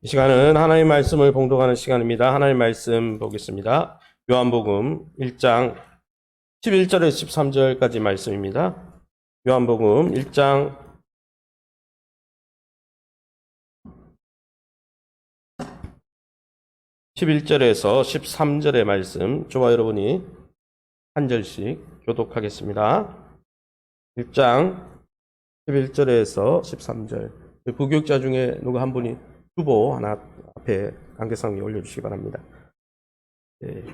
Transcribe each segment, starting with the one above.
이 시간은 하나님의 말씀을 봉독하는 시간입니다. 하나님의 말씀 보겠습니다. 요한복음 1장 11절에서 13절까지 말씀입니다. 요한복음 1장 11절에서 13절의 말씀, 저와 여러분이 한 절씩 교독하겠습니다. 1장 11절에서 13절. 부교육자 중에 누구 한 분이 후보 하나 앞에 관계상 위에 올려주시기 바랍니다.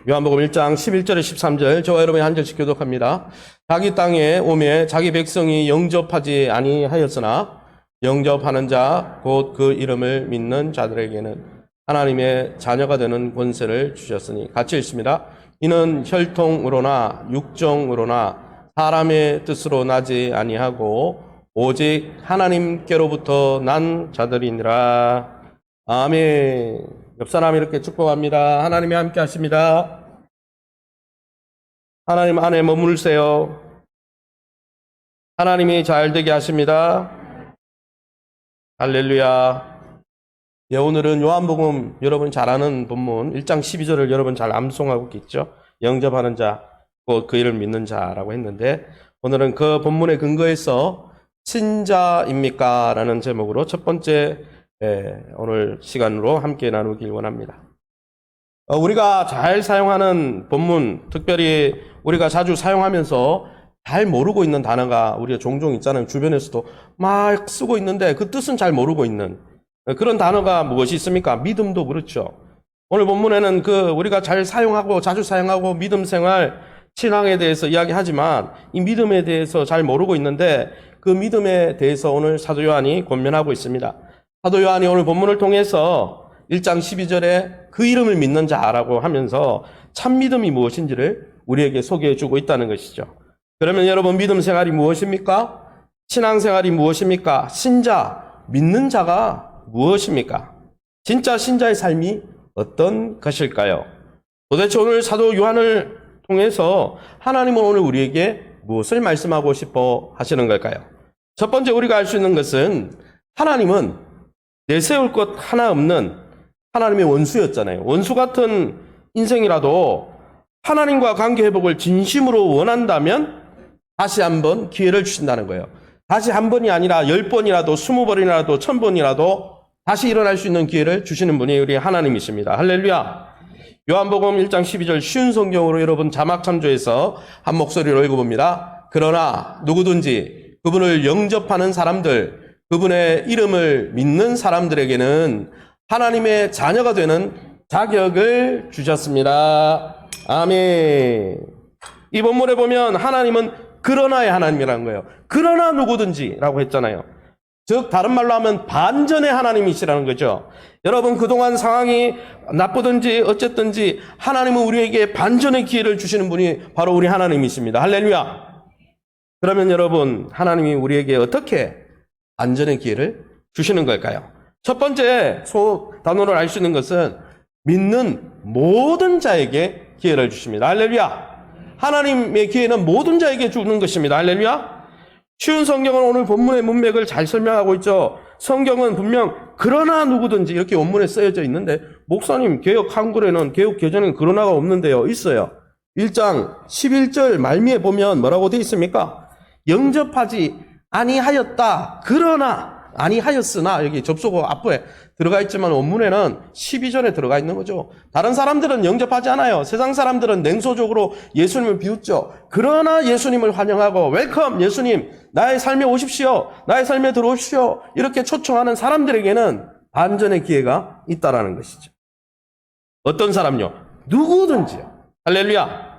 요한복음 1장 11절에 13절, 저와 여러분이 한 절씩 교독합니다. 자기 땅에 오매 자기 백성이 영접하지 아니하였으나 영접하는 자 곧 그 이름을 믿는 자들에게는 하나님의 자녀가 되는 권세를 주셨으니, 같이 읽습니다. 이는 혈통으로나 육정으로나 사람의 뜻으로 나지 아니하고 오직 하나님께로부터 난 자들이니라. 아멘. 옆 사람 이렇게 축복합니다. 하나님이 함께 하십니다. 하나님 안에 머물세요. 하나님이 잘 되게 하십니다. 할렐루야. 예, 오늘은 요한복음 여러분 잘 아는 본문 1장 12절을 여러분 잘 암송하고 있죠. 영접하는 자, 곧 그 이름을 믿는 자라고 했는데, 오늘은 그 본문에 근거해서 신자입니까? 라는 제목으로 첫 번째 오늘 시간으로 함께 나누길 원합니다. 우리가 잘 사용하는 본문, 특별히 우리가 자주 사용하면서 잘 모르고 있는 단어가 우리가 종종 있잖아요. 주변에서도 막 쓰고 있는데 그 뜻은 잘 모르고 있는 그런 단어가 무엇이 있습니까? 믿음도 그렇죠. 오늘 본문에는 우리가 잘 사용하고 자주 사용하고 믿음 생활, 신앙에 대해서 이야기하지만 이 믿음에 대해서 잘 모르고 있는데 그 믿음에 대해서 오늘 사도 요한이 권면하고 있습니다. 사도 요한이 오늘 본문을 통해서 1장 12절에 그 이름을 믿는 자라고 하면서 참 믿음이 무엇인지를 우리에게 소개해 주고 있다는 것이죠. 그러면 여러분, 믿음 생활이 무엇입니까? 신앙 생활이 무엇입니까? 신자, 믿는 자가 무엇입니까? 진짜 신자의 삶이 어떤 것일까요? 도대체 오늘 사도 요한을 통해서 하나님은 오늘 우리에게 무엇을 말씀하고 싶어 하시는 걸까요? 첫 번째 우리가 알 수 있는 것은 하나님은 내세울 것 하나 없는 하나님의 원수였잖아요. 원수 같은 인생이라도 하나님과 관계 회복을 진심으로 원한다면 다시 한번 기회를 주신다는 거예요. 다시 한 번이 아니라 10번이라도 20번이라도 1000번이라도 다시 일어날 수 있는 기회를 주시는 분이 우리 하나님이십니다. 할렐루야. 요한복음 1장 12절 쉬운 성경으로 여러분 자막 참조해서 한 목소리로 읽어봅니다. 그러나 누구든지 그분을 영접하는 사람들, 그분의 이름을 믿는 사람들에게는 하나님의 자녀가 되는 자격을 주셨습니다. 아멘. 이 본문에 보면 하나님은 그러나의 하나님이라는 거예요. 그러나 누구든지라고 했잖아요. 즉 다른 말로 하면 반전의 하나님이시라는 거죠. 여러분, 그동안 상황이 나쁘든지 어쨌든지 하나님은 우리에게 반전의 기회를 주시는 분이 바로 우리 하나님이십니다. 할렐루야. 그러면 여러분, 하나님이 우리에게 어떻게 반전의 기회를 주시는 걸까요? 첫 번째 단어로 알 수 있는 것은 믿는 모든 자에게 기회를 주십니다. 할렐루야. 하나님의 기회는 모든 자에게 주는 것입니다. 할렐루야. 쉬운 성경은 오늘 본문의 문맥을 잘 설명하고 있죠. 성경은 분명 그러나 누구든지 이렇게 원문에 쓰여져 있는데, 목사님 개역 한글에는, 개역 개정에는 그러나가 없는데요. 있어요. 1장 11절 말미에 보면 뭐라고 되어 있습니까? 영접하지 아니하였다. 그러나 아니하였으나, 여기 접속어 앞에 들어가 있지만 원문에는 12절에 들어가 있는 거죠. 다른 사람들은 영접하지 않아요. 세상 사람들은 냉소적으로 예수님을 비웃죠. 그러나 예수님을 환영하고 웰컴 예수님, 나의 삶에 오십시오, 나의 삶에 들어오십시오, 이렇게 초청하는 사람들에게는 반전의 기회가 있다라는 것이죠. 어떤 사람요? 누구든지요. 할렐루야.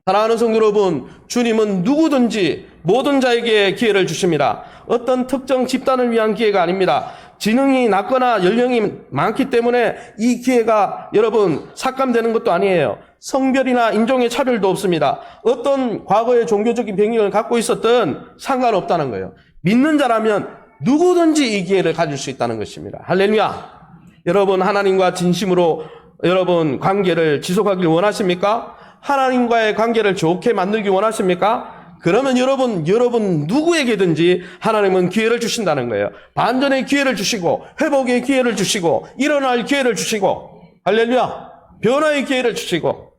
사랑하는 성도 여러분, 주님은 누구든지 모든 자에게 기회를 주십니다. 어떤 특정 집단을 위한 기회가 아닙니다. 지능이 낮거나 연령이 많기 때문에 이 기회가 여러분 삭감되는 것도 아니에요. 성별이나 인종의 차별도 없습니다. 어떤 과거의 종교적인 배경을 갖고 있었든 상관없다는 거예요. 믿는 자라면 누구든지 이 기회를 가질 수 있다는 것입니다. 할렐루야. 여러분, 하나님과 진심으로 여러분 관계를 지속하길 원하십니까? 하나님과의 관계를 좋게 만들기 원하십니까? 그러면 여러분 누구에게든지 하나님은 기회를 주신다는 거예요. 반전의 기회를 주시고, 회복의 기회를 주시고, 일어날 기회를 주시고, 할렐루야! 변화의 기회를 주시고,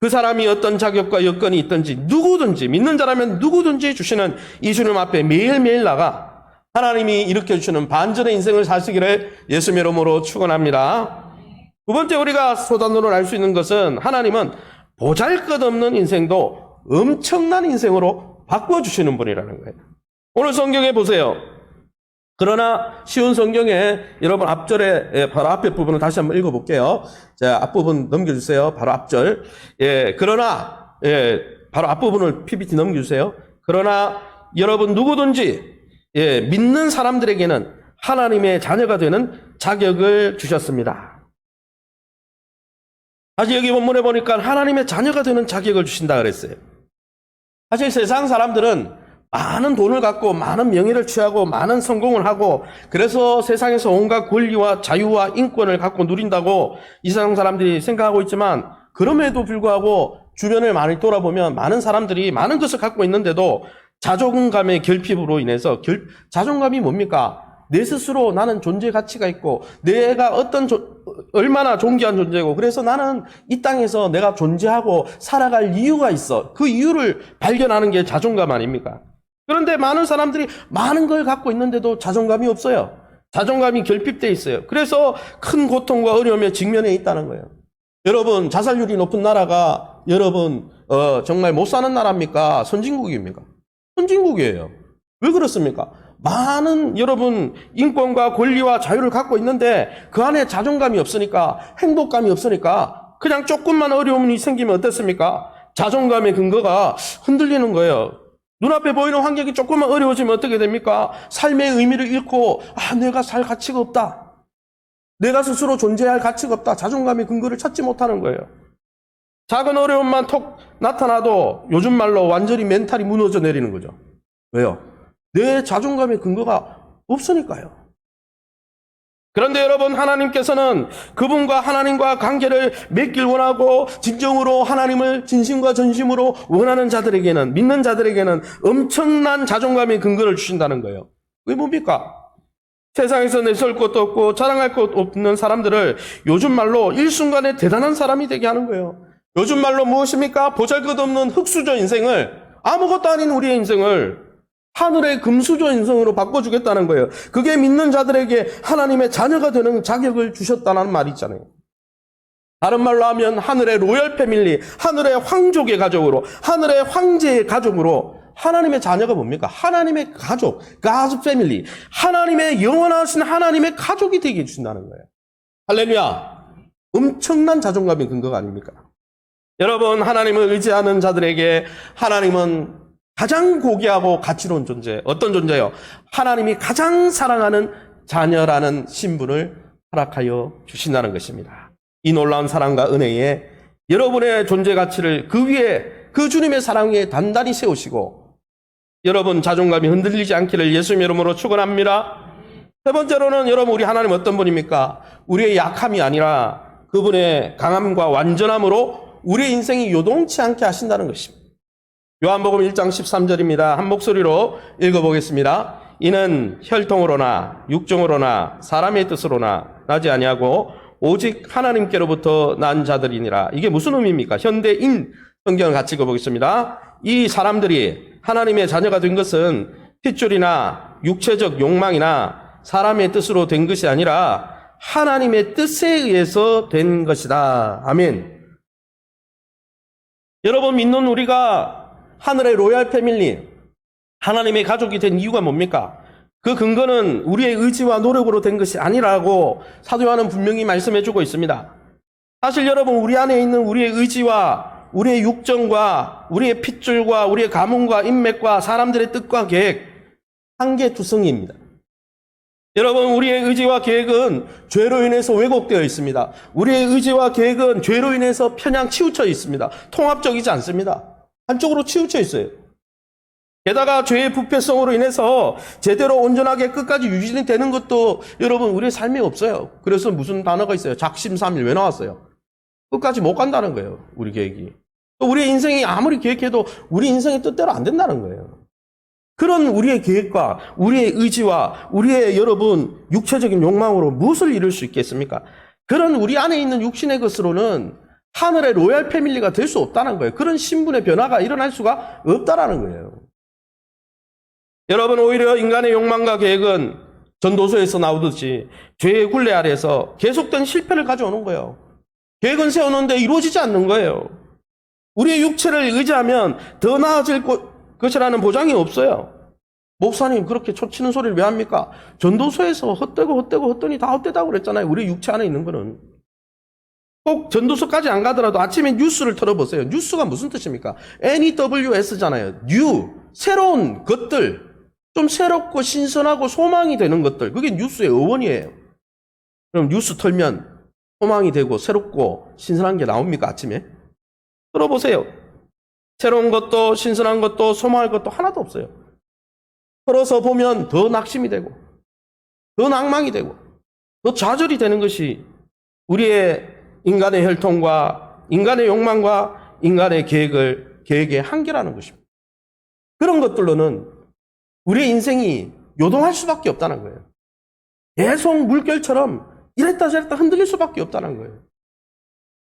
그 사람이 어떤 자격과 여건이 있든지 누구든지, 믿는 자라면 누구든지 주시는 이 주님 앞에 매일매일 나가 하나님이 일으켜주시는 반전의 인생을 사시기를 예수님의 이름으로 축원합니다. 두 번째 우리가 소단으로 알 수 있는 것은 하나님은 보잘것없는 인생도 엄청난 인생으로 바꿔주시는 분이라는 거예요. 오늘 성경에 보세요. 그러나 쉬운 성경에 여러분 앞절에 바로 앞에 부분을 다시 한번 읽어볼게요. 자, 앞부분 넘겨주세요. 바로 앞절. 그러나 바로 앞부분을 PPT 넘겨주세요. 그러나 여러분 누구든지 믿는 사람들에게는 하나님의 자녀가 되는 자격을 주셨습니다. 다시 여기 본문에 보니까 하나님의 자녀가 되는 자격을 주신다 그랬어요. 사실 세상 사람들은 많은 돈을 갖고 많은 명예를 취하고 많은 성공을 하고 그래서 세상에서 온갖 권리와 자유와 인권을 갖고 누린다고 이 세상 사람들이 생각하고 있지만 그럼에도 불구하고 주변을 많이 돌아보면 많은 사람들이 많은 것을 갖고 있는데도 자존감의 결핍으로 인해서 자존감이 뭡니까? 내 스스로 나는 존재 가치가 있고 내가 얼마나 존귀한 존재고 그래서 나는 이 땅에서 내가 존재하고 살아갈 이유가 있어. 그 이유를 발견하는 게 자존감 아닙니까? 그런데 많은 사람들이 많은 걸 갖고 있는데도 자존감이 없어요. 자존감이 결핍되어 있어요. 그래서 큰 고통과 어려움에 직면해 있다는 거예요. 여러분 자살률이 높은 나라가 여러분 정말 못 사는 나라입니까? 선진국입니까? 선진국이에요. 왜 그렇습니까? 많은 여러분 인권과 권리와 자유를 갖고 있는데 그 안에 자존감이 없으니까 행복감이 없으니까 그냥 조금만 어려움이 생기면 어떻습니까? 자존감의 근거가 흔들리는 거예요. 눈앞에 보이는 환경이 조금만 어려워지면 어떻게 됩니까? 삶의 의미를 잃고 내가 살 가치가 없다. 내가 스스로 존재할 가치가 없다. 자존감의 근거를 찾지 못하는 거예요. 작은 어려움만 톡 나타나도 요즘 말로 완전히 멘탈이 무너져 내리는 거죠. 왜요? 내 자존감의 근거가 없으니까요. 그런데 여러분 하나님께서는 그분과 하나님과 관계를 맺길 원하고 진정으로 하나님을 진심과 전심으로 원하는 자들에게는 믿는 자들에게는 엄청난 자존감의 근거를 주신다는 거예요. 그게 뭡니까? 세상에서 내세울 것도 없고 자랑할 것 없는 사람들을 요즘 말로 일순간에 대단한 사람이 되게 하는 거예요. 요즘 말로 무엇입니까? 보잘것없는 흙수저 인생을 아무것도 아닌 우리의 인생을 하늘의 금수저 인생으로 바꿔주겠다는 거예요. 그게 믿는 자들에게 하나님의 자녀가 되는 자격을 주셨다는 말이 있잖아요. 다른 말로 하면 하늘의 로열 패밀리, 하늘의 황족의 가족으로, 하늘의 황제의 가족으로 하나님의 자녀가 뭡니까? 하나님의 가족, God's family, 하나님의 영원하신 하나님의 가족이 되게 해주신다는 거예요. 할렐루야! 엄청난 자존감의 근거가 아닙니까? 여러분 하나님을 의지하는 자들에게 하나님은 가장 고귀하고 가치로운 존재, 어떤 존재요? 하나님이 가장 사랑하는 자녀라는 신분을 허락하여 주신다는 것입니다. 이 놀라운 사랑과 은혜에 여러분의 존재 가치를 그 위에 그 주님의 사랑 위에 단단히 세우시고 여러분 자존감이 흔들리지 않기를 예수님의 이름으로 축원합니다. 세 번째로는 여러분 우리 하나님 어떤 분입니까? 우리의 약함이 아니라 그분의 강함과 완전함으로 우리의 인생이 요동치 않게 하신다는 것입니다. 요한복음 1장 13절입니다. 한 목소리로 읽어보겠습니다. 이는 혈통으로나 육정으로나 사람의 뜻으로나 나지 아니하고 오직 하나님께로부터 난 자들이니라. 이게 무슨 의미입니까? 현대인 성경을 같이 읽어보겠습니다. 이 사람들이 하나님의 자녀가 된 것은 핏줄이나 육체적 욕망이나 사람의 뜻으로 된 것이 아니라 하나님의 뜻에 의해서 된 것이다. 아멘. 여러분 믿는 우리가 하늘의 로얄 패밀리, 하나님의 가족이 된 이유가 뭡니까? 그 근거는 우리의 의지와 노력으로 된 것이 아니라고 사도 요한은 분명히 말씀해주고 있습니다. 사실 여러분 우리 안에 있는 우리의 의지와 우리의 육정과 우리의 핏줄과 우리의 가문과 인맥과 사람들의 뜻과 계획 한계투성이입니다. 여러분 우리의 의지와 계획은 죄로 인해서 왜곡되어 있습니다. 우리의 의지와 계획은 죄로 인해서 편향 치우쳐 있습니다. 통합적이지 않습니다. 한쪽으로 치우쳐 있어요. 게다가 죄의 부패성으로 인해서 제대로 온전하게 끝까지 유지되는 되는 것도 여러분 우리의 삶에 없어요. 그래서 무슨 단어가 있어요? 작심삼일 왜 나왔어요? 끝까지 못 간다는 거예요. 우리 계획이. 또 우리의 인생이 아무리 계획해도 우리 인생의 뜻대로 안 된다는 거예요. 그런 우리의 계획과 우리의 의지와 우리의 여러분 육체적인 욕망으로 무엇을 이룰 수 있겠습니까? 그런 우리 안에 있는 육신의 것으로는 하늘의 로얄 패밀리가 될 수 없다는 거예요. 그런 신분의 변화가 일어날 수가 없다는 거예요. 여러분, 오히려 인간의 욕망과 계획은 전도서에서 나오듯이 죄의 굴레 아래에서 계속된 실패를 가져오는 거예요. 계획은 세우는데 이루어지지 않는 거예요. 우리의 육체를 의지하면 더 나아질 것이라는 보장이 없어요. 목사님, 그렇게 초치는 소리를 왜 합니까? 전도서에서 헛되고 다 헛되다고 그랬잖아요. 우리 육체 안에 있는 거는. 꼭 전도서까지 안 가더라도 아침에 뉴스를 틀어보세요. 뉴스가 무슨 뜻입니까? NEWS잖아요. 뉴, 새로운 것들, 좀 새롭고 신선하고 소망이 되는 것들. 그게 뉴스의 어원이에요. 그럼 뉴스 틀면 소망이 되고 새롭고 신선한 게 나옵니까, 아침에? 들어보세요. 새로운 것도 신선한 것도 소망할 것도 하나도 없어요. 틀어서 보면 더 낙심이 되고 더 낭망이 되고 더 좌절이 되는 것이 우리의 인간의 혈통과 인간의 욕망과 인간의 계획의 한계라는 것입니다. 그런 것들로는 우리의 인생이 요동할 수밖에 없다는 거예요. 계속 물결처럼 이랬다 저랬다 흔들릴 수밖에 없다는 거예요.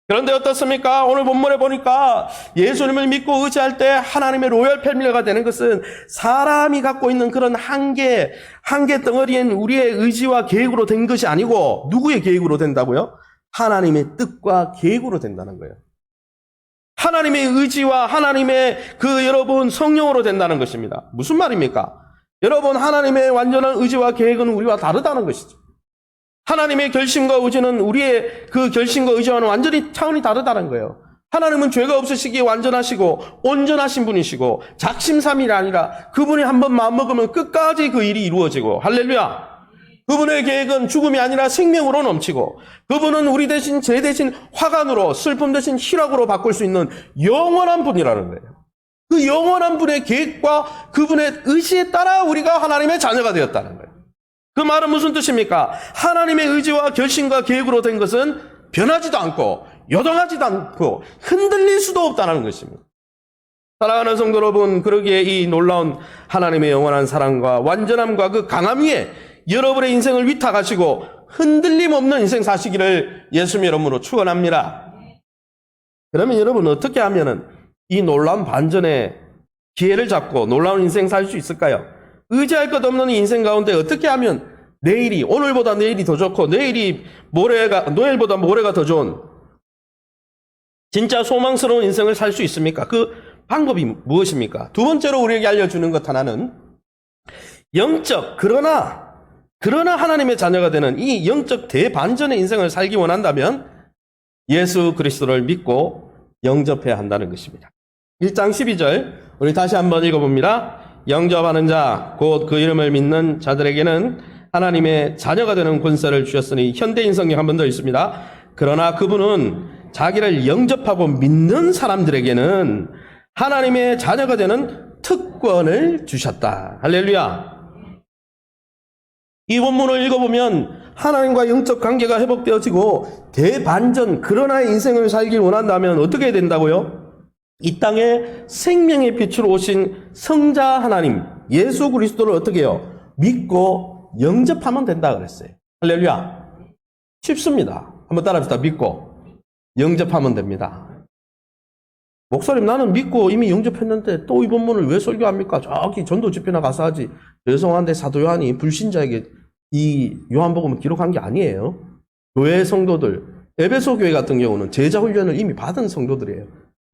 그런데 어떻습니까? 오늘 본문에 보니까 예수님을 믿고 의지할 때 하나님의 로열 패밀리가 되는 것은 사람이 갖고 있는 그런 한계 덩어리인 우리의 의지와 계획으로 된 것이 아니고 누구의 계획으로 된다고요? 하나님의 뜻과 계획으로 된다는 거예요. 하나님의 의지와 하나님의 여러분 성령으로 된다는 것입니다. 무슨 말입니까? 여러분, 하나님의 완전한 의지와 계획은 우리와 다르다는 것이죠. 하나님의 결심과 의지는 우리의 그 결심과 의지와는 완전히 차원이 다르다는 거예요. 하나님은 죄가 없으시기에 완전하시고 온전하신 분이시고 작심삼일이 아니라 그분이 한번 마음먹으면 끝까지 그 일이 이루어지고, 할렐루야! 그분의 계획은 죽음이 아니라 생명으로 넘치고, 그분은 우리 대신 죄 대신 화관으로, 슬픔 대신 희락으로 바꿀 수 있는 영원한 분이라는 거예요. 그 영원한 분의 계획과 그분의 의지에 따라 우리가 하나님의 자녀가 되었다는 거예요. 그 말은 무슨 뜻입니까? 하나님의 의지와 결심과 계획으로 된 것은 변하지도 않고 요동하지도 않고 흔들릴 수도 없다는 것입니다. 사랑하는 성도 여러분, 그러기에 이 놀라운 하나님의 영원한 사랑과 완전함과 그 강함 위에 여러분의 인생을 위탁하시고 흔들림 없는 인생 사시기를 예수님의 이름으로 축원합니다. 그러면 여러분, 어떻게 하면은 이 놀라운 반전의 기회를 잡고 놀라운 인생 살 수 있을까요? 의지할 것 없는 인생 가운데 어떻게 하면 내일이, 오늘보다 내일이 더 좋고 내일보다 모레가 더 좋은 진짜 소망스러운 인생을 살 수 있습니까? 그 방법이 무엇입니까? 두 번째로 우리에게 알려주는 것 하나는 영적, 그러나 하나님의 자녀가 되는 이 영적 대반전의 인생을 살기 원한다면 예수 그리스도를 믿고 영접해야 한다는 것입니다. 1장 12절 우리 다시 한번 읽어봅니다. 영접하는 자, 곧 그 이름을 믿는 자들에게는 하나님의 자녀가 되는 권세를 주셨으니, 현대인 성경 한 번 더 있습니다. 그러나 그분은 자기를 영접하고 믿는 사람들에게는 하나님의 자녀가 되는 특권을 주셨다. 할렐루야. 이 본문을 읽어보면 하나님과 영적 관계가 회복되어지고 대반전, 그러나의 인생을 살길 원한다면 어떻게 해야 된다고요? 이 땅에 생명의 빛으로 오신 성자 하나님 예수 그리스도를 어떻게 해요? 믿고 영접하면 된다 그랬어요. 할렐루야. 쉽습니다. 한번 따라합시다. 믿고 영접하면 됩니다. 목사님, 나는 믿고 이미 영접했는데 또 이 본문을 왜 설교합니까? 저기 전도 집회나 가서 하지. 죄송한데 사도 요한이 불신자에게 이 요한복음을 기록한 게 아니에요. 교회 성도들, 에베소 교회 같은 경우는 제자 훈련을 이미 받은 성도들이에요.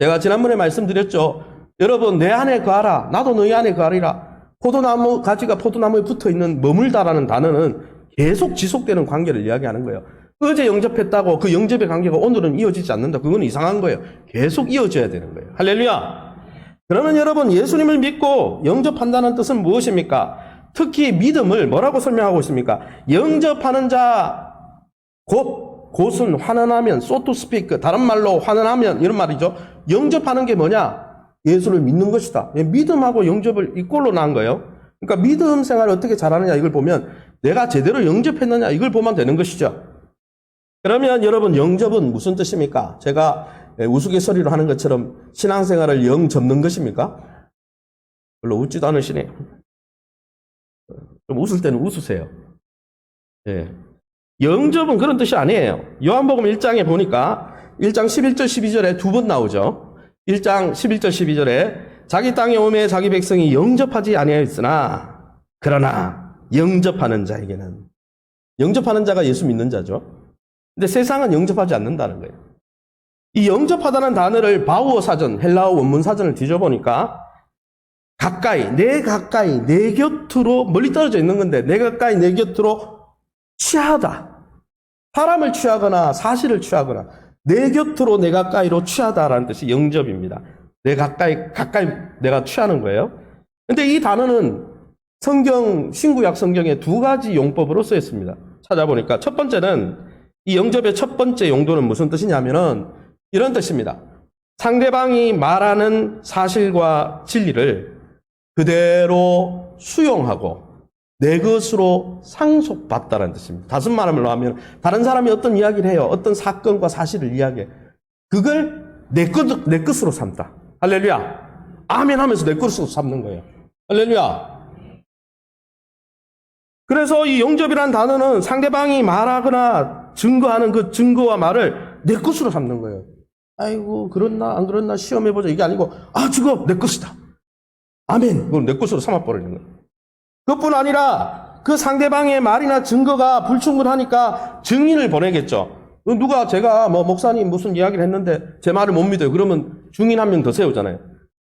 제가 지난번에 말씀드렸죠. 여러분, 내 안에 거하라. 나도 너희 안에 거하리라. 포도나무 가지가 포도나무에 붙어있는 머물다라는 단어는 계속 지속되는 관계를 이야기하는 거예요. 어제 영접했다고 그 영접의 관계가 오늘은 이어지지 않는다. 그건 이상한 거예요. 계속 이어져야 되는 거예요. 할렐루야. 그러면 여러분, 예수님을 믿고 영접한다는 뜻은 무엇입니까? 특히 믿음을 뭐라고 설명하고 있습니까? 영접하는 자, 곧은 환원하면, so to speak, 다른 말로 환원하면, 이런 말이죠. 영접하는 게 뭐냐? 예수를 믿는 것이다. 믿음하고 영접을 이꼴로 나온 거예요. 그러니까 믿음 생활을 어떻게 잘하느냐 이걸 보면 내가 제대로 영접했느냐 이걸 보면 되는 것이죠. 그러면 여러분, 영접은 무슨 뜻입니까? 제가 우스갯소리로 하는 것처럼 신앙생활을 영 접는 것입니까? 별로 웃지도 않으시네요. 좀 웃을 때는 웃으세요. 예. 영접은 그런 뜻이 아니에요. 요한복음 1장에 보니까 1장 11절 12절에 두 번 나오죠. 1장 11절 12절에 자기 땅에 오매 자기 백성이 영접하지 아니하였으나 그러나 영접하는 자에게는, 영접하는 자가 예수 믿는 자죠. 근데 세상은 영접하지 않는다는 거예요. 이 영접하다는 단어를 바우어 사전, 헬라어 원문 사전을 뒤져보니까 가까이, 내 곁으로, 멀리 떨어져 있는 건데 내 가까이, 내 곁으로 취하다. 사람을 취하거나 사실을 취하거나 내 곁으로, 내 가까이로 취하다라는 뜻이 영접입니다. 내 가까이 내가 취하는 거예요. 근데 이 단어는 신구약 성경에 두 가지 용법으로 쓰였습니다. 찾아보니까 첫 번째는, 이 영접의 첫 번째 용도는 무슨 뜻이냐면은 이런 뜻입니다. 상대방이 말하는 사실과 진리를 그대로 수용하고 내 것으로 상속받다라는 뜻입니다. 다시 말로 하면 다른 사람이 어떤 이야기를 해요. 어떤 사건과 사실을 이야기해. 그걸 내 것으로 삼다. 할렐루야. 아멘 하면서 내 것으로 삼는 거예요. 할렐루야. 그래서 이 영접이라는 단어는 상대방이 말하거나 증거하는 그 증거와 말을 내 것으로 삼는 거예요. 아이고 그렇나 안 그렇나 시험해보자 이게 아니고, 저거 내 것이다. 아멘. 그걸 내 것으로 삼아버리는 거예요. 그것뿐 아니라 그 상대방의 말이나 증거가 불충분하니까 증인을 보내겠죠. 누가 제가 목사님 무슨 이야기를 했는데 제 말을 못 믿어요. 그러면 증인 한 명 더 세우잖아요.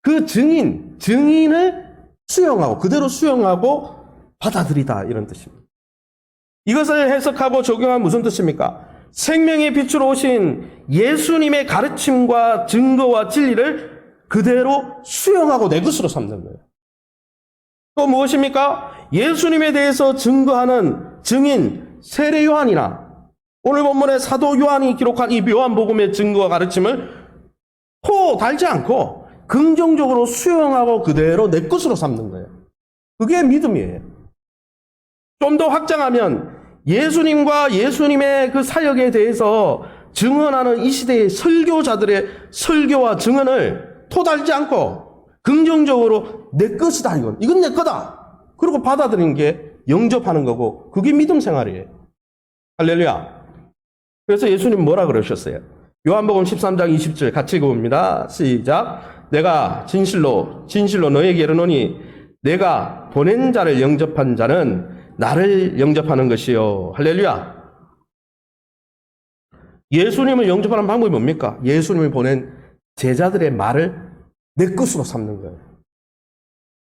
그 증인을 수용하고 그대로 수용하고 받아들이다, 이런 뜻입니다. 이것을 해석하고 적용하면 무슨 뜻입니까? 생명의 빛으로 오신 예수님의 가르침과 증거와 진리를 그대로 수용하고 내 것으로 삼는 거예요. 또 무엇입니까? 예수님에 대해서 증거하는 증인 세례 요한이나 오늘 본문의 사도 요한이 기록한 이 요한복음의 증거와 가르침을 달지 않고 긍정적으로 수용하고 그대로 내 것으로 삼는 거예요. 그게 믿음이에요. 좀 더 확장하면 예수님과 예수님의 그 사역에 대해서 증언하는 이 시대의 설교자들의 설교와 증언을 토달지 않고 긍정적으로 내 것이다, 이건 내 거다, 그리고 받아들이는 게 영접하는 거고, 그게 믿음 생활이에요. 할렐루야. 그래서 예수님 뭐라 그러셨어요? 요한복음 13장 20절 같이 읽어봅니다. 시작. 내가 진실로 너에게 이르노니 내가 보낸 자를 영접한 자는 나를 영접하는 것이요. 할렐루야. 예수님을 영접하는 방법이 뭡니까? 예수님을 보낸 제자들의 말을 내 것으로 삼는 거예요.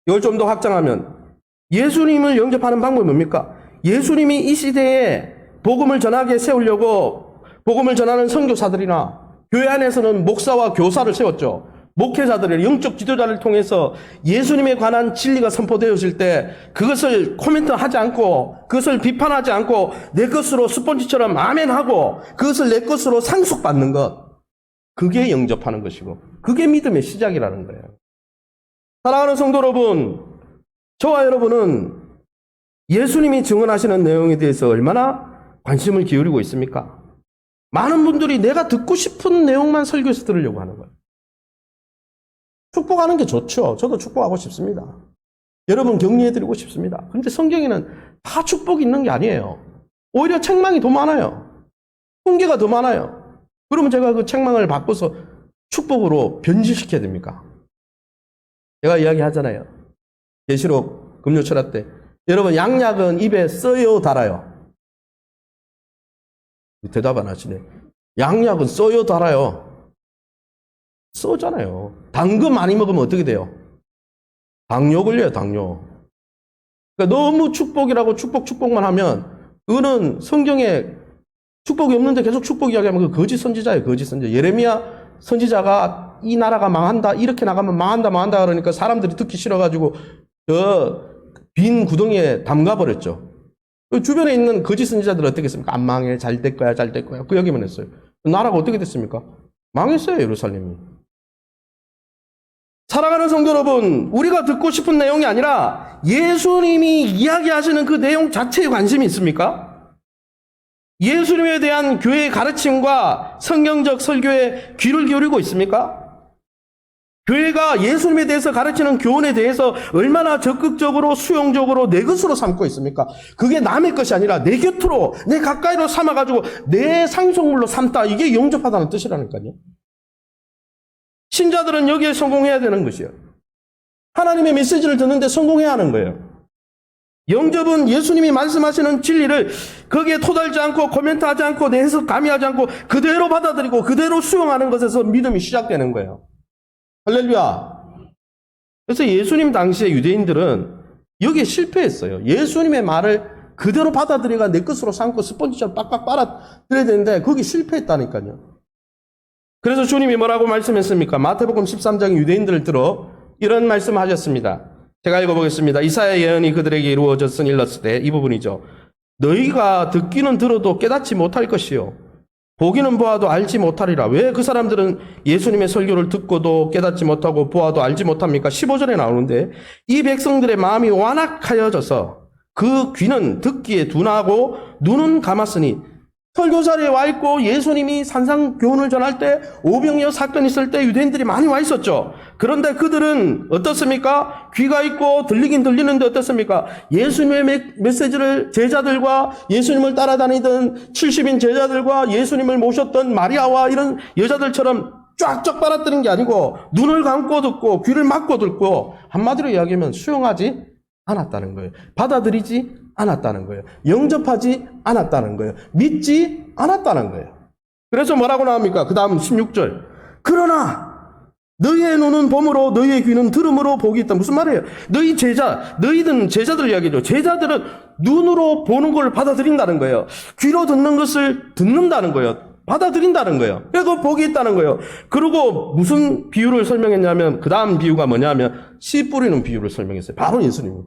이걸 좀 더 확장하면 예수님을 영접하는 방법이 뭡니까? 예수님이 이 시대에 복음을 전하게 세우려고 복음을 전하는 선교사들이나 교회 안에서는 목사와 교사를 세웠죠. 목회자들의 영적 지도자를 통해서 예수님에 관한 진리가 선포되어질 때 그것을 코멘트하지 않고 그것을 비판하지 않고 내 것으로 스폰지처럼 아멘하고 그것을 내 것으로 상속받는 것, 그게 영접하는 것이고 그게 믿음의 시작이라는 거예요. 사랑하는 성도 여러분, 저와 여러분은 예수님이 증언하시는 내용에 대해서 얼마나 관심을 기울이고 있습니까? 많은 분들이 내가 듣고 싶은 내용만 설교에서 들으려고 하는 거예요. 축복하는 게 좋죠. 저도 축복하고 싶습니다. 여러분 격려해드리고 싶습니다. 그런데 성경에는 다 축복이 있는 게 아니에요. 오히려 책망이 더 많아요. 훈계가 더 많아요. 그러면 제가 그 책망을 바꿔서 축복으로 변질시켜야 됩니까? 제가 이야기하잖아요. 계시록 금요철학 때 여러분 양약은 입에 써요 달아요? 대답 안 하시네. 양약은 써요 달아요? 써잖아요. 단 거 많이 먹으면 어떻게 돼요? 당뇨 걸려요, 당뇨. 그러니까 너무 축복이라고 축복만 하면 그거는 성경에 축복이 없는데 계속 축복 이야기하면 그 거짓 선지자예요, 거짓 선지자. 예레미야 선지자가 이 나라가 망한다, 이렇게 나가면 망한다 그러니까 사람들이 듣기 싫어가지고 빈 구덩이에 담가버렸죠. 주변에 있는 거짓 선지자들은 어떻게 했습니까? 안 망해, 잘 될 거야. 그 얘기만 했어요. 나라가 어떻게 됐습니까? 망했어요, 예루살렘이. 사랑하는 성도 여러분, 우리가 듣고 싶은 내용이 아니라 예수님이 이야기하시는 그 내용 자체에 관심이 있습니까? 예수님에 대한 교회의 가르침과 성경적 설교에 귀를 기울이고 있습니까? 교회가 예수님에 대해서 가르치는 교훈에 대해서 얼마나 적극적으로 수용적으로 내 것으로 삼고 있습니까? 그게 남의 것이 아니라 내 곁으로, 내 가까이로 삼아가지고 내 상속물로 삼다. 이게 영접하다는 뜻이라니까요. 신자들은 여기에 성공해야 되는 것이에요. 하나님의 메시지를 듣는데 성공해야 하는 거예요. 영접은 예수님이 말씀하시는 진리를 거기에 토달지 않고 코멘트하지 않고 내 해석 가미하지 않고 그대로 받아들이고 그대로 수용하는 것에서 믿음이 시작되는 거예요. 할렐루야. 그래서 예수님 당시에 유대인들은 여기에 실패했어요. 예수님의 말을 그대로 받아들여가 내 것으로 삼고 스펀지처럼 빡빡 빨아들여야 되는데 거기 실패했다니까요. 그래서 주님이 뭐라고 말씀했습니까? 마태복음 13장 유대인들을 들어 이런 말씀하셨습니다. 제가 읽어보겠습니다. 이사야 예언이 그들에게 이루어졌으니 일렀으되 이 부분이죠. 너희가 듣기는 들어도 깨닫지 못할 것이요 보기는 보아도 알지 못하리라. 왜 그 사람들은 예수님의 설교를 듣고도 깨닫지 못하고 보아도 알지 못합니까? 15절에 나오는데 이 백성들의 마음이 완악하여져서 그 귀는 듣기에 둔하고 눈은 감았으니 설교 자리에 와 있고 예수님이 산상 교훈을 전할 때 오병이어 사건이 있을 때 유대인들이 많이 와 있었죠. 그런데 그들은 어떻습니까? 귀가 있고 들리긴 들리는데 어떻습니까? 예수님의 메시지를 제자들과 예수님을 따라다니던 70인 제자들과 예수님을 모셨던 마리아와 이런 여자들처럼 쫙쫙 빨아들인 게 아니고 눈을 감고 듣고 귀를 막고 듣고 한마디로 이야기하면 수용하지 않았다는 거예요. 받아들이지 않았다는 거예요. 영접하지 않았다는 거예요. 믿지 않았다는 거예요. 그래서 뭐라고 나옵니까? 그 다음 16절. 그러나 너희의 눈은 봄으로 너희의 귀는 들음으로 복이 있다. 무슨 말이에요? 너희들은 제자들 이야기죠. 제자들은 눈으로 보는 걸 받아들인다는 거예요. 귀로 듣는 것을 듣는다는 거예요. 받아들인다는 거예요. 그래서 복이 있다는 거예요. 그리고 무슨 비유를 설명했냐면 그 다음 비유가 뭐냐면 씨 뿌리는 비유를 설명했어요. 바로 예수님이.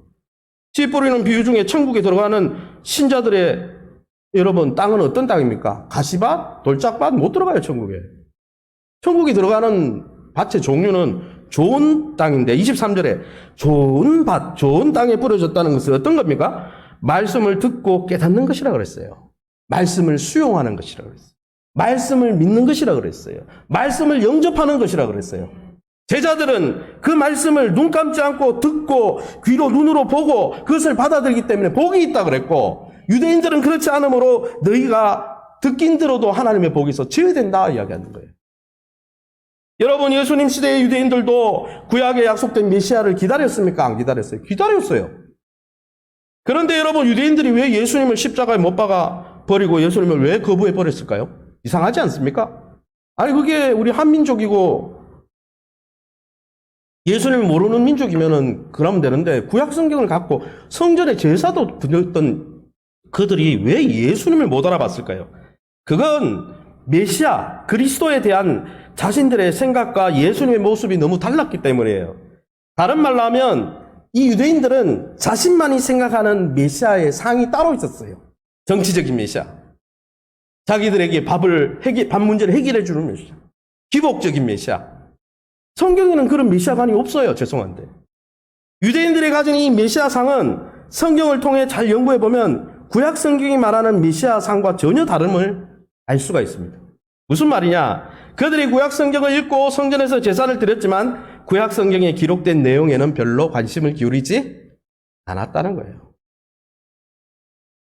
씨 뿌리는 비유 중에 천국에 들어가는 신자들의 여러분 땅은 어떤 땅입니까? 가시밭? 돌짝밭? 못 들어가요 천국에. 천국에 들어가는 밭의 종류는 좋은 땅인데 23절에 좋은 밭, 좋은 땅에 뿌려졌다는 것은 어떤 겁니까? 말씀을 듣고 깨닫는 것이라 그랬어요. 말씀을 수용하는 것이라 그랬어요. 말씀을 믿는 것이라 그랬어요. 말씀을 영접하는 것이라 그랬어요. 제자들은 그 말씀을 눈 감지 않고 듣고 귀로 눈으로 보고 그것을 받아들이기 때문에 복이 있다 그랬고 유대인들은 그렇지 않으므로 너희가 듣긴 들어도 하나님의 복이 있어 제외된다 이야기하는 거예요. 여러분 예수님 시대의 유대인들도 구약에 약속된 메시아를 기다렸습니까? 안 기다렸어요? 기다렸어요. 그런데 여러분 유대인들이 왜 예수님을 십자가에 못 박아 버리고 예수님을 왜 거부해 버렸을까요? 이상하지 않습니까? 아니 그게 우리 한민족이고 예수님을 모르는 민족이면은 그러면 되는데 구약 성경을 갖고 성전에 제사도 드렸던 그들이 왜 예수님을 못 알아봤을까요? 그건 메시아 그리스도에 대한 자신들의 생각과 예수님의 모습이 너무 달랐기 때문이에요. 다른 말로 하면 이 유대인들은 자신만이 생각하는 메시아의 상이 따로 있었어요. 정치적인 메시아. 자기들에게 밥 문제를 해결해 주는 메시아. 기복적인 메시아. 성경에는 그런 메시아관이 없어요. 죄송한데. 유대인들이 가진 이 메시아상은 성경을 통해 잘 연구해보면 구약 성경이 말하는 메시아상과 전혀 다름을 알 수가 있습니다. 무슨 말이냐? 그들이 구약 성경을 읽고 성전에서 제사를 드렸지만 구약 성경에 기록된 내용에는 별로 관심을 기울이지 않았다는 거예요.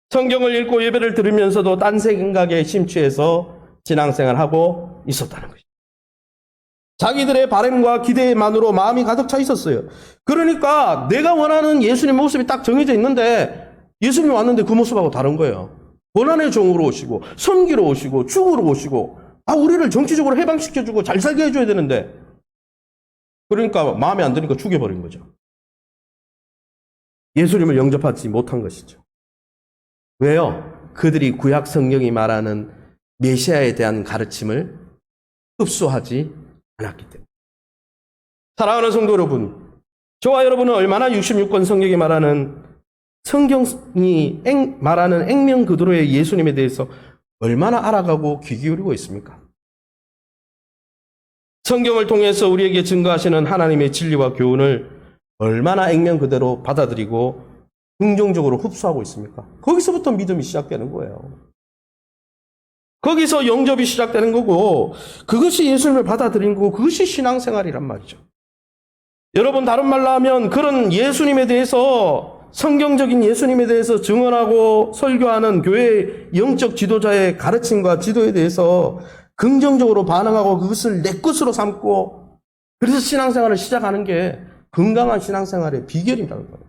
성경을 읽고 예배를 들으면서도 딴 생각에 심취해서 신앙생활하고 있었다는 거죠. 자기들의 바람과 기대만으로 마음이 가득 차 있었어요. 그러니까 내가 원하는 예수님 모습이 딱 정해져 있는데 예수님이 왔는데 그 모습하고 다른 거예요. 고난의 종으로 오시고 섬기러 오시고 죽으러 오시고 우리를 정치적으로 해방시켜주고 잘 살게 해줘야 되는데 그러니까 마음에 안 드니까 죽여버린 거죠. 예수님을 영접하지 못한 것이죠. 왜요? 그들이 구약 성경이 말하는 메시아에 대한 가르침을 흡수하지 않았기 때문에. 사랑하는 성도 여러분, 저와 여러분은 얼마나 66권 성경이 말하는 성경이 말하는 액면 그대로의 예수님에 대해서 얼마나 알아가고 귀 기울이고 있습니까? 성경을 통해서 우리에게 증거하시는 하나님의 진리와 교훈을 얼마나 액면 그대로 받아들이고 긍정적으로 흡수하고 있습니까? 거기서부터 믿음이 시작되는 거예요. 거기서 영접이 시작되는 거고 그것이 예수님을 받아들인 거고 그것이 신앙생활이란 말이죠. 여러분 다른 말로 하면 그런 예수님에 대해서 성경적인 예수님에 대해서 증언하고 설교하는 교회의 영적 지도자의 가르침과 지도에 대해서 긍정적으로 반응하고 그것을 내 것으로 삼고 그래서 신앙생활을 시작하는 게 건강한 신앙생활의 비결이라는 거예요.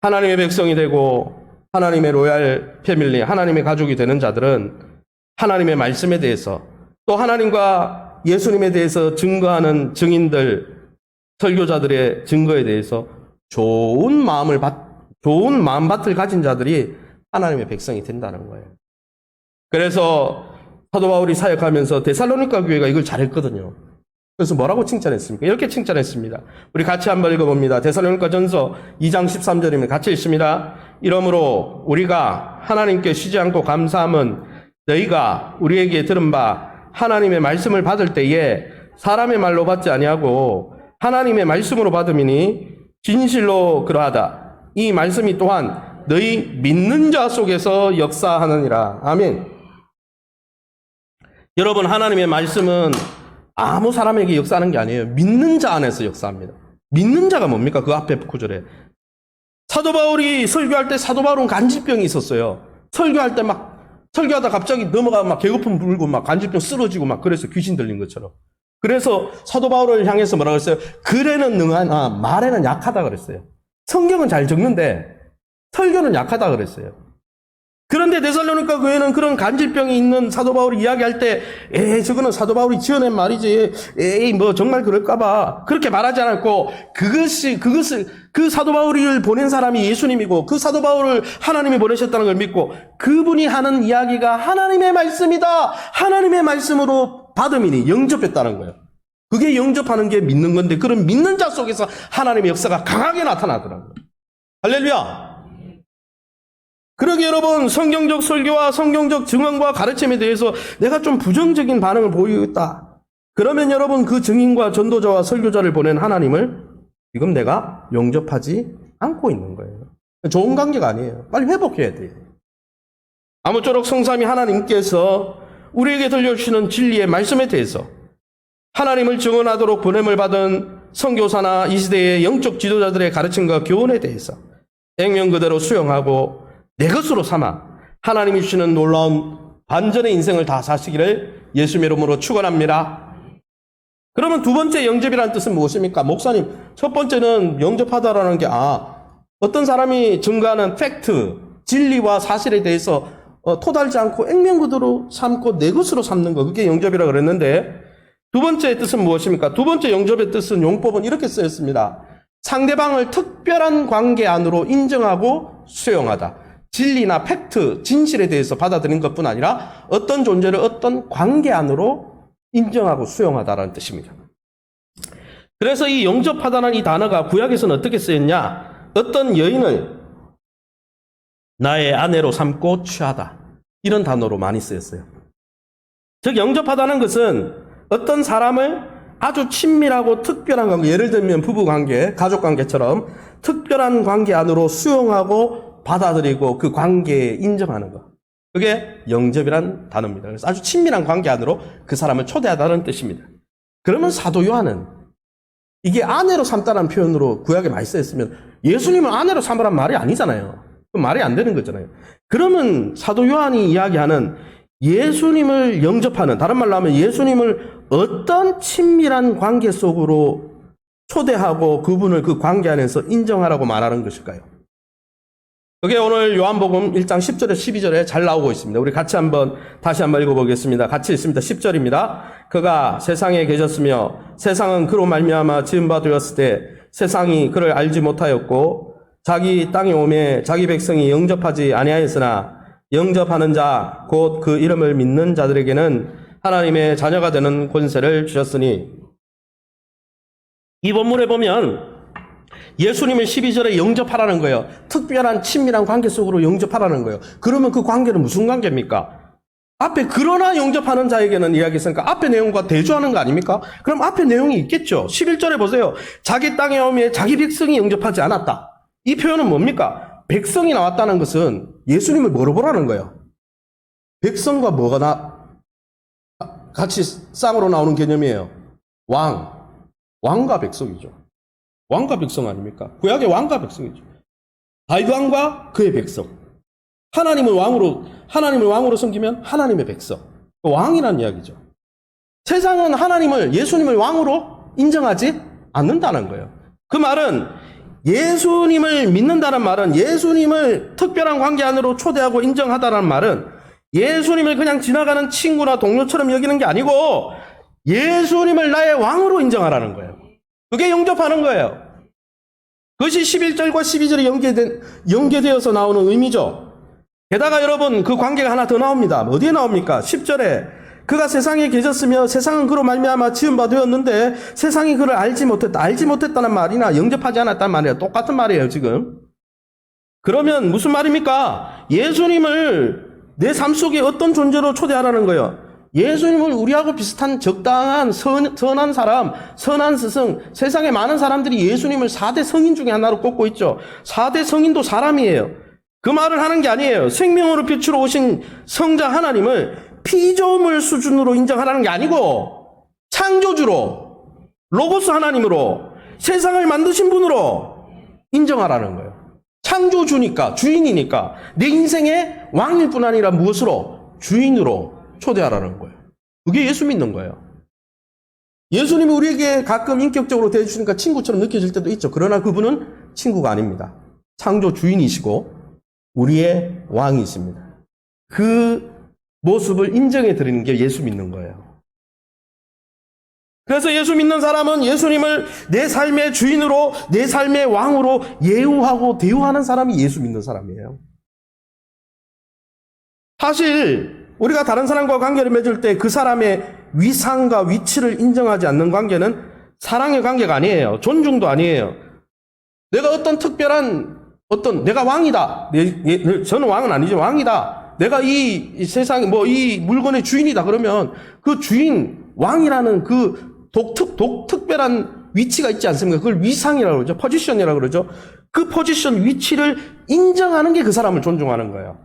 하나님의 백성이 되고 하나님의 로얄 패밀리, 하나님의 가족이 되는 자들은 하나님의 말씀에 대해서 또 하나님과 예수님에 대해서 증거하는 증인들, 설교자들의 증거에 대해서 좋은 마음밭을 가진 자들이 하나님의 백성이 된다는 거예요. 그래서 사도 바울이 사역하면서 데살로니가 교회가 이걸 잘했거든요. 그래서 뭐라고 칭찬했습니까? 이렇게 칭찬했습니다. 우리 같이 한번 읽어봅니다. 데살로니가 전서 2장 13절입니다. 같이 읽습니다. 이러므로 우리가 하나님께 쉬지 않고 감사함은 너희가 우리에게 들은 바 하나님의 말씀을 받을 때에 사람의 말로 받지 아니하고 하나님의 말씀으로 받음이니 진실로 그러하다. 이 말씀이 또한 너희 믿는 자 속에서 역사하느니라. 아멘. 여러분 하나님의 말씀은 아무 사람에게 역사하는 게 아니에요. 믿는 자 안에서 역사합니다. 믿는 자가 뭡니까? 그 앞에 구절에. 사도 바울이 설교할 때 사도 바울은 간질병이 있었어요. 설교할 때 설교하다 갑자기 넘어가 개거품 불고 간질병 쓰러지고 그래서 귀신 들린 것처럼. 그래서 사도 바울을 향해서 뭐라고 했어요? 글에는 능하나 말에는 약하다 그랬어요. 성경은 잘 적는데 설교는 약하다 그랬어요. 그런데 데살로니가 교회는 그런 간질병이 있는 사도 바울이 이야기할 때 저거는 사도 바울이 지어낸 말이지 정말 그럴까봐 그렇게 말하지 않았고 그 사도 바울을 보낸 사람이 예수님이고 그 사도 바울을 하나님이 보내셨다는 걸 믿고 그분이 하는 이야기가 하나님의 말씀이다. 하나님의 말씀으로 받음이니 영접했다는 거예요. 그게 영접하는 게 믿는 건데 그런 믿는 자 속에서 하나님의 역사가 강하게 나타나더라고요. 할렐루야. 그러게 여러분 성경적 설교와 성경적 증언과 가르침에 대해서 내가 좀 부정적인 반응을 보이고 있다. 그러면 여러분 그 증인과 전도자와 설교자를 보낸 하나님을 지금 내가 영접하지 않고 있는 거예요. 좋은 관계가 아니에요. 빨리 회복해야 돼요. 아무쪼록 성삼위 하나님께서 우리에게 들려주시는 진리의 말씀에 대해서 하나님을 증언하도록 보냄을 받은 선교사나 이 시대의 영적 지도자들의 가르침과 교훈에 대해서 액면 그대로 수용하고 내 것으로 삼아 하나님이 주시는 놀라운 반전의 인생을 다 사시기를 예수님의 이름으로 축원합니다. 그러면 두 번째 영접이라는 뜻은 무엇입니까? 목사님, 첫 번째는 영접하다라는 게 어떤 사람이 증거하는 팩트, 진리와 사실에 대해서 토달지 않고 액면 그대로 삼고 내 것으로 삼는 거, 그게 영접이라고 그랬는데 두 번째 뜻은 무엇입니까? 두 번째 영접의 뜻은 용법은 이렇게 쓰였습니다. 상대방을 특별한 관계 안으로 인정하고 수용하다. 진리나 팩트, 진실에 대해서 받아들이는 것뿐 아니라 어떤 존재를 어떤 관계 안으로 인정하고 수용하다라는 뜻입니다. 그래서 이 영접하다는 이 단어가 구약에서는 어떻게 쓰였냐? 어떤 여인을 나의 아내로 삼고 취하다. 이런 단어로 많이 쓰였어요. 즉 영접하다는 것은 어떤 사람을 아주 친밀하고 특별한 관계, 예를 들면 부부관계, 가족관계처럼 특별한 관계 안으로 수용하고 받아들이고 그 관계에 인정하는 것. 그게 영접이란 단어입니다. 그래서 아주 친밀한 관계 안으로 그 사람을 초대하다는 뜻입니다. 그러면 사도 요한은 이게 아내로 삼다라는 표현으로 구약에 많이 쓰였으면 예수님을 아내로 삼으란 말이 아니잖아요. 그 말이 안 되는 거잖아요. 그러면 사도 요한이 이야기하는 예수님을 영접하는, 다른 말로 하면 예수님을 어떤 친밀한 관계 속으로 초대하고 그분을 그 관계 안에서 인정하라고 말하는 것일까요? 그게 오늘 요한복음 1장 10절에 12절에 잘 나오고 있습니다. 우리 다시 한번 읽어보겠습니다. 같이 읽습니다. 10절입니다. 그가 세상에 계셨으며 세상은 그로 말미암아 지은 바 되었을 때 세상이 그를 알지 못하였고 자기 땅에 오매 자기 백성이 영접하지 아니하였으나 영접하는 자 곧 그 이름을 믿는 자들에게는 하나님의 자녀가 되는 권세를 주셨으니. 이 본문에 보면 예수님을 12절에 영접하라는 거예요. 특별한 친밀한 관계 속으로 영접하라는 거예요. 그러면 그 관계는 무슨 관계입니까? 앞에 그러나 영접하는 자에게는 이야기했으니까 앞에 내용과 대조하는 거 아닙니까? 그럼 앞에 내용이 있겠죠. 11절에 보세요. 자기 땅에 오매 자기 백성이 영접하지 않았다. 이 표현은 뭡니까? 백성이 나왔다는 것은 예수님을 뭐로 보라는 거예요? 백성과 같이 쌍으로 나오는 개념이에요. 왕과 백성이죠. 왕과 백성 아닙니까? 구약의 왕과 백성이죠. 다윗 왕과 그의 백성. 하나님을 왕으로 섬기면 하나님의 백성. 왕이라는 이야기죠. 세상은 예수님을 왕으로 인정하지 않는다는 거예요. 그 말은 예수님을 믿는다는 말은, 예수님을 특별한 관계 안으로 초대하고 인정하다는 말은 예수님을 그냥 지나가는 친구나 동료처럼 여기는 게 아니고 예수님을 나의 왕으로 인정하라는 거예요. 그게 영접하는 거예요. 그것이 11절과 12절에 연계되어서 나오는 의미죠. 게다가 여러분, 그 관계가 하나 더 나옵니다. 어디에 나옵니까? 10절에 그가 세상에 계셨으며 세상은 그로 말미암아 지은 바 되었는데 세상이 그를 알지 못했다. 알지 못했다는 말이나 영접하지 않았다는 말이에요. 똑같은 말이에요, 지금. 그러면 무슨 말입니까? 예수님을 내 삶 속에 어떤 존재로 초대하라는 거예요. 예수님을 우리하고 비슷한 적당한 선한 사람, 선한 스승, 세상에 많은 사람들이 예수님을 4대 성인 중에 하나로 꼽고 있죠. 4대 성인도 사람이에요. 그 말을 하는 게 아니에요. 생명으로 빛으로 오신 성자 하나님을 피조물 수준으로 인정하라는 게 아니고 창조주로, 로고스 하나님으로, 세상을 만드신 분으로 인정하라는 거예요. 창조주니까, 주인이니까 내 인생의 왕일 뿐 아니라 무엇으로? 주인으로 초대하라는 거예요. 그게 예수 믿는 거예요. 예수님이 우리에게 가끔 인격적으로 대해주시니까 친구처럼 느껴질 때도 있죠. 그러나 그분은 친구가 아닙니다. 창조 주인이시고 우리의 왕이십니다. 그 모습을 인정해 드리는 게 예수 믿는 거예요. 그래서 예수 믿는 사람은 예수님을 내 삶의 주인으로, 내 삶의 왕으로 예우하고 대우하는 사람이 예수 믿는 사람이에요. 사실 우리가 다른 사람과 관계를 맺을 때 그 사람의 위상과 위치를 인정하지 않는 관계는 사랑의 관계가 아니에요. 존중도 아니에요. 내가 어떤 특별한 내가 왕이다. 저는 왕은 아니죠. 왕이다. 내가 이 세상, 이 물건의 주인이다. 그러면 그 주인, 왕이라는 그 독특별한 위치가 있지 않습니까? 그걸 위상이라고 그러죠. 포지션이라고 그러죠. 그 포지션, 위치를 인정하는 게 그 사람을 존중하는 거예요.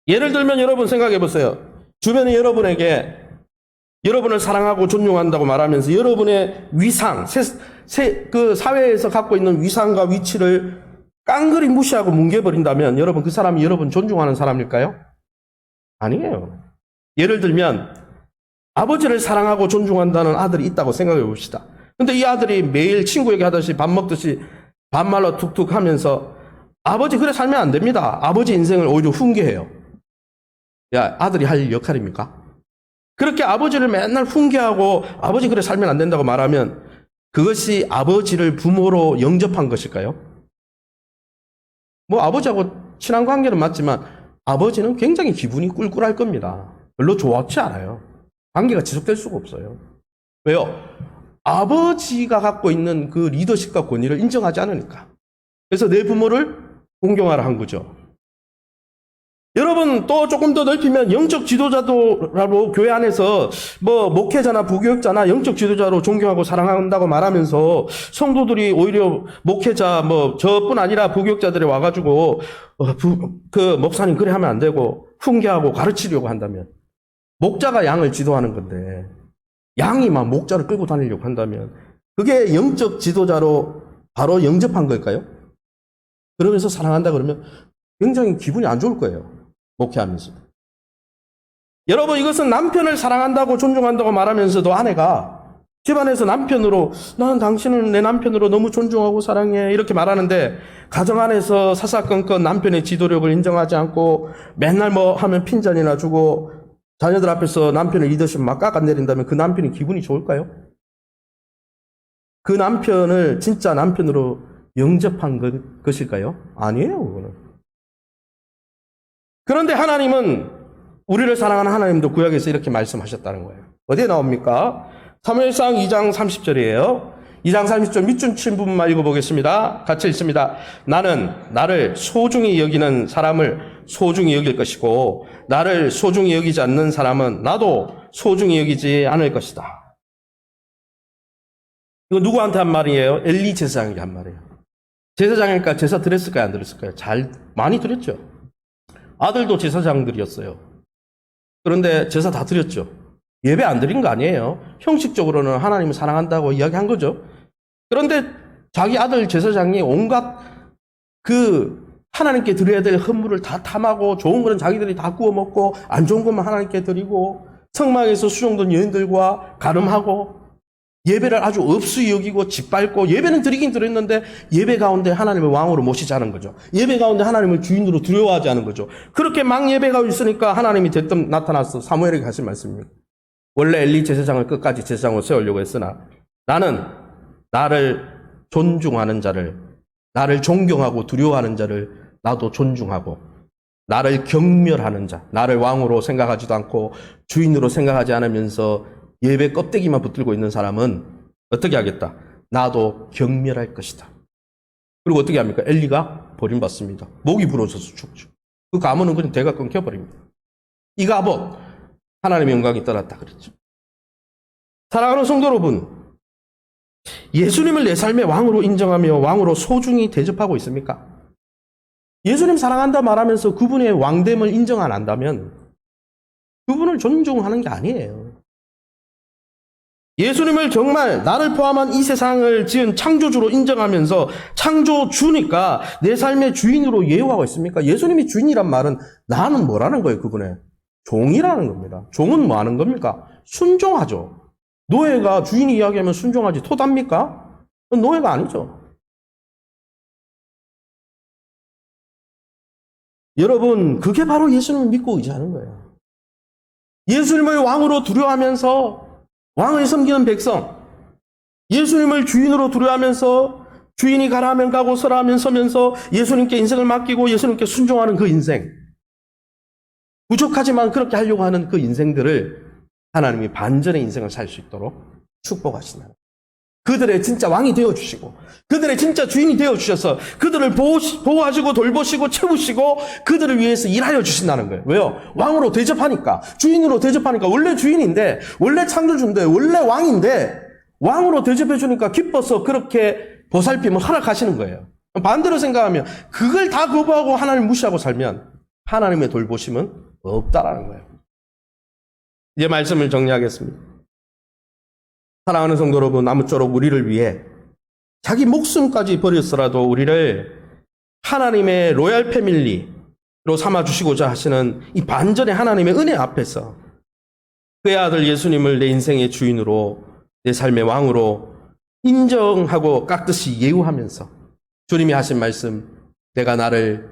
예를 들면 여러분 생각해 보세요. 주변에 여러분에게 여러분을 사랑하고 존중한다고 말하면서 여러분의 위상, 그 사회에서 갖고 있는 위상과 위치를 깡그리 무시하고 뭉개버린다면 여러분 그 사람이 여러분 존중하는 사람일까요? 아니에요. 예를 들면 아버지를 사랑하고 존중한다는 아들이 있다고 생각해 봅시다. 근데 이 아들이 매일 친구에게 하듯이 밥 먹듯이 반말로 툭툭 하면서 아버지 그래 살면 안 됩니다. 아버지 인생을 오히려 훈계해요. 야, 아들이 할 역할입니까? 그렇게 아버지를 맨날 훈계하고 아버지 그래 살면 안 된다고 말하면 그것이 아버지를 부모로 영접한 것일까요? 아버지하고 친한 관계는 맞지만 아버지는 굉장히 기분이 꿀꿀할 겁니다. 별로 좋지 않아요. 관계가 지속될 수가 없어요. 왜요? 아버지가 갖고 있는 그 리더십과 권위를 인정하지 않으니까. 그래서 내 부모를 공경하라 한 거죠. 여러분 또 조금 더 넓히면 영적 지도자도라고 교회 안에서 목회자나 부교육자나 영적 지도자로 존경하고 사랑한다고 말하면서 성도들이 오히려 목회자 저뿐 아니라 부교육자들이 와가지고 그 목사님 그래 하면 안 되고 훈계하고 가르치려고 한다면 목자가 양을 지도하는 건데 양이 막 목자를 끌고 다니려고 한다면 그게 영적 지도자로 바로 영접한 걸까요? 그러면서 사랑한다 그러면 굉장히 기분이 안 좋을 거예요. 목회하면서. 여러분 이것은 남편을 사랑한다고 존중한다고 말하면서도 아내가 집안에서 남편으로 나는 당신을 내 남편으로 너무 존중하고 사랑해 이렇게 말하는데 가정 안에서 사사건건 남편의 지도력을 인정하지 않고 맨날 하면 핀잔이나 주고 자녀들 앞에서 남편의 리더십 막 깎아내린다면 그 남편이 기분이 좋을까요? 그 남편을 진짜 남편으로 영접한 것일까요? 아니에요, 그거는. 그런데 하나님은 우리를 사랑하는 하나님도 구약에서 이렇게 말씀하셨다는 거예요. 어디에 나옵니까? 사무엘상 2장 30절이에요. 2장 30절 밑줄 친 부분만 읽어보겠습니다. 같이 읽습니다. 나는 나를 소중히 여기는 사람을 소중히 여길 것이고 나를 소중히 여기지 않는 사람은 나도 소중히 여기지 않을 것이다. 이거 누구한테 한 말이에요? 엘리 제사장에게 한 말이에요. 제사장이니까 제사 드렸을까요? 안 드렸을까요? 많이 드렸죠. 아들도 제사장들이었어요. 그런데 제사 다 드렸죠. 예배 안 드린 거 아니에요. 형식적으로는 하나님을 사랑한다고 이야기한 거죠. 그런데 자기 아들 제사장이 온갖 하나님께 드려야 될 헌물을 다 탐하고 좋은 거는 자기들이 다 구워 먹고 안 좋은 것만 하나님께 드리고 성막에서 수종된 여인들과 가늠하고 예배를 아주 없이 여기고 짓밟고 예배는 드리긴 드렸는데 예배 가운데 하나님을 왕으로 모시자는 거죠. 예배 가운데 하나님을 주인으로 두려워하지 않은 거죠. 그렇게 막 예배가 있으니까 하나님이 대뜸 나타나서 사무엘에게 하신 말씀입니다. 원래 엘리 제사장을 끝까지 제사장으로 세우려고 했으나 나는 나를 존중하는 자를, 나를 존경하고 두려워하는 자를 나도 존중하고 나를 경멸하는 자, 나를 왕으로 생각하지도 않고 주인으로 생각하지 않으면서 예배 껍데기만 붙들고 있는 사람은 어떻게 하겠다? 나도 경멸할 것이다. 그리고 어떻게 합니까? 엘리가 버림받습니다. 목이 부러져서 죽죠. 그 가문은 그냥 대가 끊겨버립니다. 이가봇, 하나님의 영광이 떠났다 그랬죠. 사랑하는 성도 여러분, 예수님을 내 삶의 왕으로 인정하며 왕으로 소중히 대접하고 있습니까? 예수님 사랑한다 말하면서 그분의 왕됨을 인정 안 한다면 그분을 존중하는 게 아니에요. 예수님을 정말 나를 포함한 이 세상을 지은 창조주로 인정하면서 창조주니까 내 삶의 주인으로 예우하고 있습니까? 예수님이 주인이란 말은 나는 뭐라는 거예요, 그분의? 종이라는 겁니다. 종은 뭐 하는 겁니까? 순종하죠. 노예가 주인이 이야기하면 순종하지 토답니까? 노예가 아니죠. 여러분, 그게 바로 예수님을 믿고 의지하는 거예요. 예수님을 왕으로 두려워하면서 왕을 섬기는 백성, 예수님을 주인으로 두려워하면서 주인이 가라 하면 가고 서라 하면 서면서 예수님께 인생을 맡기고 예수님께 순종하는 그 인생, 부족하지만 그렇게 하려고 하는 그 인생들을 하나님이 반전의 인생을 살 수 있도록 축복하시는, 그들의 진짜 왕이 되어주시고 그들의 진짜 주인이 되어주셔서 그들을 보호하시고 돌보시고 채우시고 그들을 위해서 일하여 주신다는 거예요. 왜요? 왕으로 대접하니까, 주인으로 대접하니까. 원래 주인인데, 원래 창조주인데, 원래 왕인데 왕으로 대접해 주니까 기뻐서 그렇게 보살핌을 허락하시는 거예요. 반대로 생각하면 그걸 다 거부하고 하나님을 무시하고 살면 하나님의 돌보심은 없다라는 거예요. 이제 말씀을 정리하겠습니다. 사랑하는 성도 여러분, 아무쪼록 우리를 위해 자기 목숨까지 버렸더라도 우리를 하나님의 로얄 패밀리로 삼아주시고자 하시는 이 반전의 하나님의 은혜 앞에서 그의 아들 예수님을 내 인생의 주인으로, 내 삶의 왕으로 인정하고 깍듯이 예우하면서 주님이 하신 말씀, 내가 나를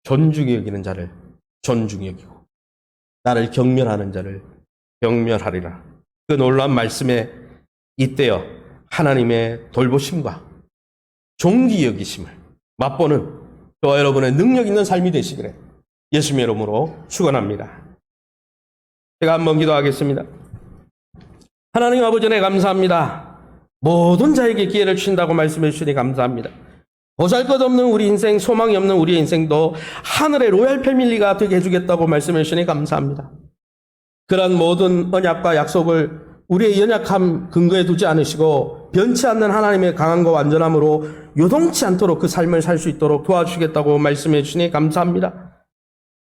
존중히 여기는 자를 존중히 여기고 나를 경멸하는 자를 경멸하리라. 그 놀라운 말씀에 이때여 하나님의 돌보심과 존귀 여기심을 맛보는 저와 여러분의 능력 있는 삶이 되시기를 예수님의 이름으로 축원합니다. 제가 한번 기도하겠습니다. 하나님 아버지, 네 감사합니다. 모든 자에게 기회를 주신다고 말씀해 주시니 감사합니다. 보잘것없는 우리 인생, 소망이 없는 우리의 인생도 하늘의 로얄 패밀리가 되게 해주겠다고 말씀해 주시니 감사합니다. 그런 모든 언약과 약속을 우리의 연약함 근거에 두지 않으시고 변치 않는 하나님의 강함과 완전함으로 요동치 않도록 그 삶을 살 수 있도록 도와주시겠다고 말씀해 주시니 감사합니다.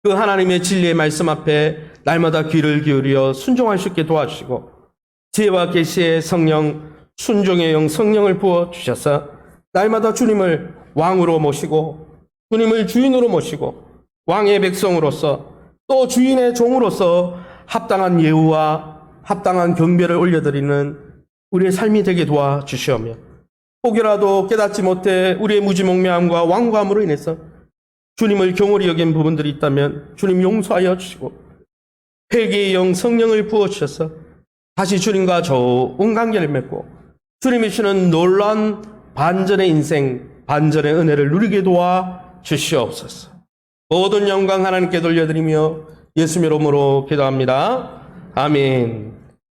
그 하나님의 진리의 말씀 앞에 날마다 귀를 기울여 순종할 수 있게 도와주시고 지혜와 계시의 성령, 순종의 영 성령을 부어주셔서 날마다 주님을 왕으로 모시고 주님을 주인으로 모시고 왕의 백성으로서 또 주인의 종으로서 합당한 예우와 합당한 경배를 올려드리는 우리의 삶이 되게 도와주시오며 혹여라도 깨닫지 못해 우리의 무지몽매함과 완고함으로 인해서 주님을 경홀히 여긴 부분들이 있다면 주님 용서하여 주시고 회개의 영 성령을 부어주셔서 다시 주님과 좋은 관계를 맺고 주님이 주시는 놀라운 반전의 인생, 반전의 은혜를 누리게 도와주시옵소서. 모든 영광 하나님께 돌려드리며 예수님의 이름으로 기도합니다. 아멘.